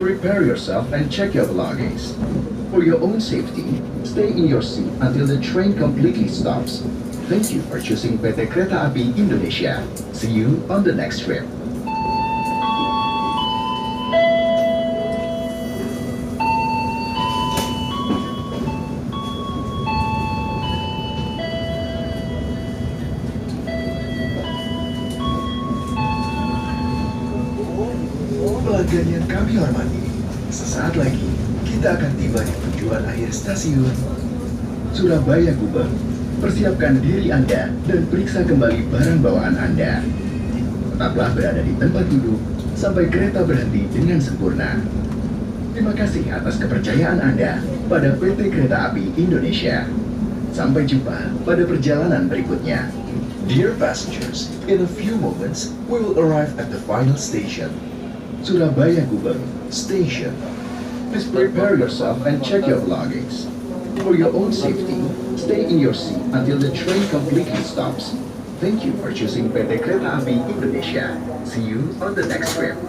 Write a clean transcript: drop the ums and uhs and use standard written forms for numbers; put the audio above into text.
Prepare yourself and check your belongings. For your own safety, stay in your seat until the train completely stops. Thank you for choosing PT Kereta Api Indonesia. See you on the next trip. Pelanggan yang kami hormati, sesaat lagi kita akan tiba di tujuan akhir stasiun Surabaya Gubeng. Persiapkan diri Anda dan periksa kembali barang bawaan Anda. Tetaplah berada di tempat duduk sampai kereta berhenti dengan sempurna. Terima kasih atas kepercayaan Anda pada PT Kereta Api Indonesia. Sampai jumpa pada perjalanan berikutnya. Dear passengers, in a few moments we will arrive at the final station, Surabaya Gubeng Station. Please prepare yourself and check your belongings. For your own safety, stay in your seat until the train completely stops. Thank you for choosing PT Kereta Api Indonesia. See you on the next trip.